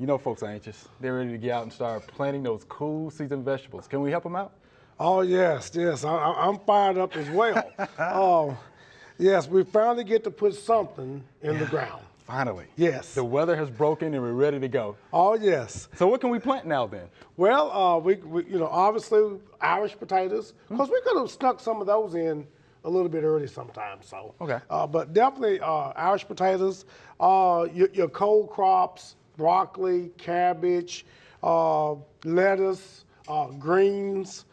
You know folks are anxious. They're ready to get out and start planting those cool season vegetables. Can we help them out? Oh, yes. I'm fired up as well. Yes, we finally get to put something in the ground. Finally. Yes. The weather has broken and we're ready to go. Oh, yes. So what can we plant now then? Well, we obviously Irish potatoes, because we could have stuck some of those in a little bit early sometimes. So, Okay. But definitely Irish potatoes, your cold crops, broccoli, cabbage, lettuce, greens.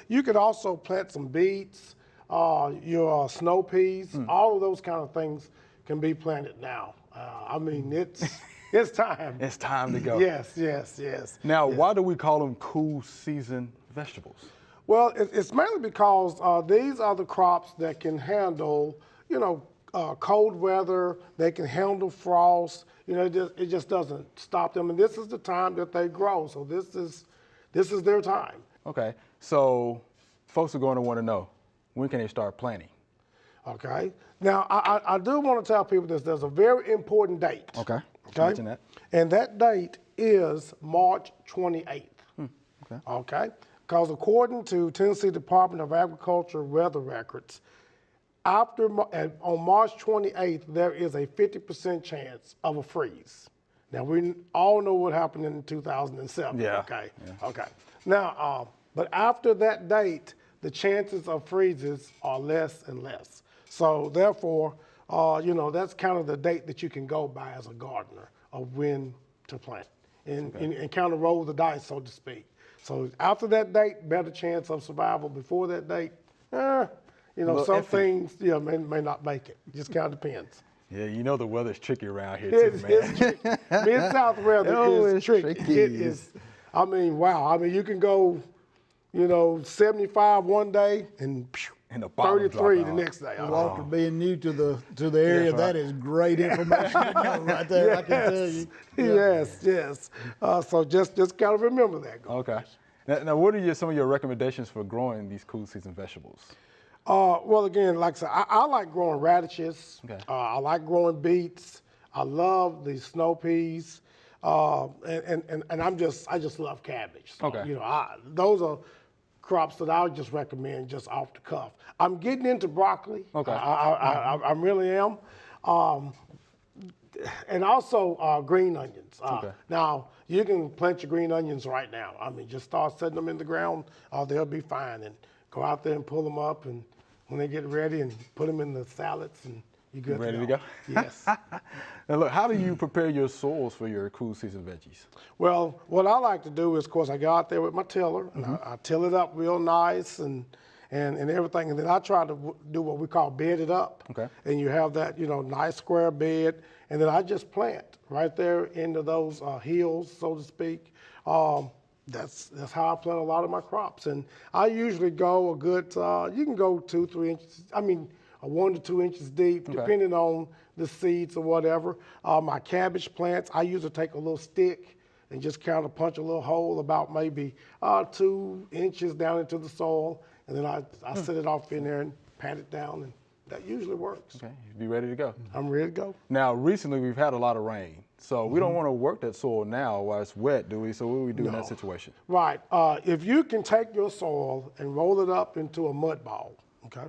You could also plant some beets, your snow peas. All of those kind of things can be planted now. I mean, it's time. It's time to go. Yes. Now, why do we call them cool season vegetables? Well, it's mainly because these are the crops that can handle, cold weather. They can handle frost. It just doesn't stop them. And this is the time that they grow. So this is their time. Okay. So folks are going to want to know, when can they start planting? Okay. Now, I do want to tell people this. There's a very important date. Okay. Mention that. And that date is March 28th. Okay. Okay. Because according to Tennessee Department of Agriculture weather records, on March 28th, there is a 50% chance of a freeze. Now, we all know what happened in 2007. Yeah. Okay. Yeah. Okay. Now, but after that date, the chances of freezes are less and less. So therefore, that's kind of the date that you can go by as a gardener of when to plant and kind of roll the dice, so to speak. So after that date, better chance of survival. Before that date, some iffy. things may not make it. Just kind of depends. Yeah, the weather's tricky around here too, man. It's tricky. Mid-South weather is tricky. It is. I mean, wow. I mean, you can go, 75 one day and And the bottom 33 the drop out. next day. Walker, being new to the area, right. that is great information to know right there. I can tell you. Yes. So just kind of remember that. Okay. Now, what are some of your recommendations for growing these cool season vegetables? Well, again, like I said, I like growing radishes. Okay. I like growing beets. I love the snow peas. And I just love cabbage. So, Okay. Those are crops that I would just recommend just off the cuff. I'm getting into broccoli. Okay. I really am. And also green onions. Okay. Now, you can plant your green onions right now. I mean, just start setting them in the ground. They'll be fine. And go out there and pull them up. And when they get ready, and put them in the salads, and you're good Ready to go? Yes. Now, look, how do you prepare your soils for your cool season veggies? Well, what I like to do is, of course, I go out there with my tiller, and I till it up real nice and everything. And then I try to do what we call bed it up. Okay. And you have that, nice square bed. And then I just plant right there into those hills, so to speak. That's how I plant a lot of my crops. And I usually go a good, you can go 2-3 inches, 1 to 2 inches deep, depending on the seeds or whatever. My cabbage plants, I usually take a little stick and just kind of punch a little hole about maybe 2 inches down into the soil. And then I set it off in there and pat it down, and that usually works. Okay, be ready to go. I'm ready to go. Now, recently we've had a lot of rain, so we don't want to work that soil now while it's wet, do we? So what do we do in that situation? Right. If you can take your soil and roll it up into a mud ball, okay,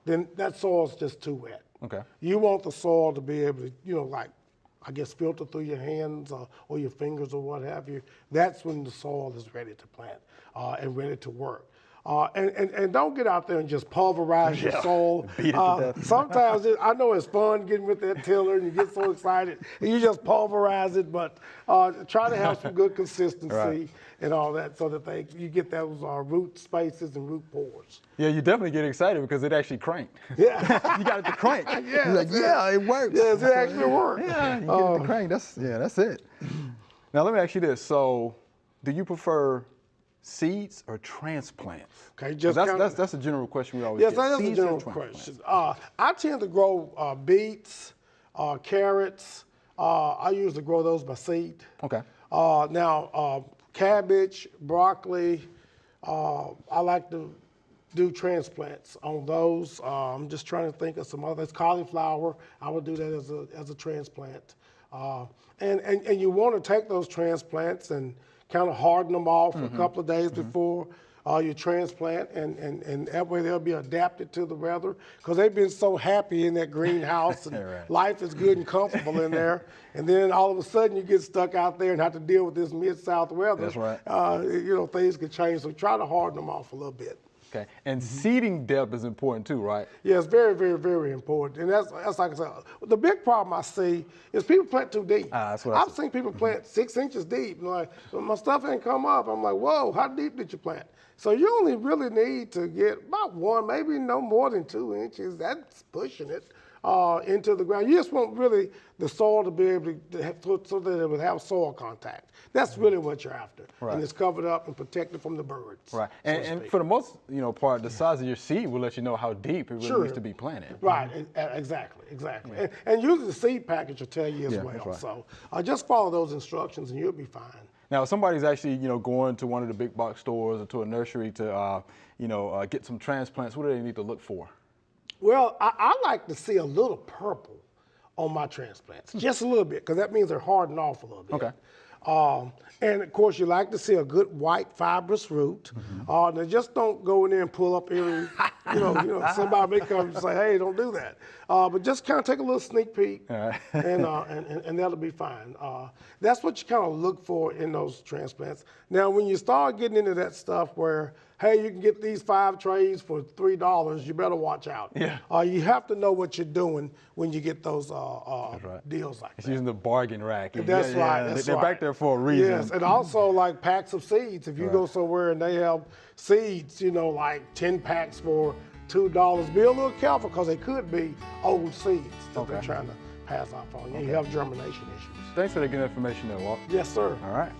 then that soil's just too wet. Okay. You want the soil to be able to, filter through your hands or your fingers or what have you. That's when the soil is ready to plant and ready to work. And don't get out there and just pulverize your soil. Beat it to death. Sometimes I know it's fun getting with that tiller and you get so excited and you just pulverize it, but try to have some good consistency and all that so that you get those root spaces and root pores. Yeah, you definitely get excited because it actually cranked. Yeah. You got it to crank. Yeah, He's like, yeah, it works. Yes, it actually works. Yeah, you get it to crank. That's it. Now let me ask you this. So, do you prefer seeds or transplants? Okay, that's a general question we always yes, get. that is a Seeds or general transplants? question. I tend to grow beets, carrots. I usually grow those by seed. Okay. Now, cabbage, broccoli, I like to do transplants on those. I'm just trying to think of some others. Cauliflower, I would do that as a transplant. And you want to take those transplants and kind of harden them off a couple of days before you transplant, and that way they'll be adapted to the weather, because they've been so happy in that greenhouse and Right. life is good and comfortable in there, and then all of a sudden you get stuck out there and have to deal with this mid-south weather. That's right. Things could change, so try to harden them off a little bit. Okay. And seeding depth is important too, right? Yeah, it's very, very, very important. And that's like I said, the big problem I see is people plant too deep. That's what I I've seen people plant 6 inches deep. And like, my stuff ain't come up. I'm like, whoa, how deep did you plant? So you only really need to get about 1, maybe no more than 2 inches. That's pushing it into the ground. You just want really the soil to be able to have, so that it would have soil contact. That's really what you're after. Right. And it's covered up and protected from the birds. Right. so to And speak. for the most part, the size of your seed will let you know how deep it really needs to be planted. Right, exactly. And usually the seed package will tell you as Yeah, well. that's right. So just follow those instructions and you'll be fine. Now, if somebody's actually, going to one of the big box stores or to a nursery to, get some transplants, what do they need to look for? Well, I like to see a little purple on my transplants, just a little bit, because that means they're hardened off a little bit. Okay. And of course, you like to see a good white fibrous root. Now just don't go in there and pull up every, somebody may come and say, hey, don't do that. But just kind of take a little sneak peek, right. and that'll be fine. That's what you kind of look for in those transplants. Now, when you start getting into that stuff where, hey, you can get these 5 trays for $3, you better watch out. Yeah. You have to know what you're doing when you get those deals like It's that. using the bargain rack. That's right. They're back there for a reason. Yes, and also like packs of seeds. If you go somewhere and they have seeds, like 10 packs for $2, be a little careful, because they could be old seeds that they're trying to pass off on you. You have germination issues. Thanks for the good information there, Walt. Yes, sir. All right.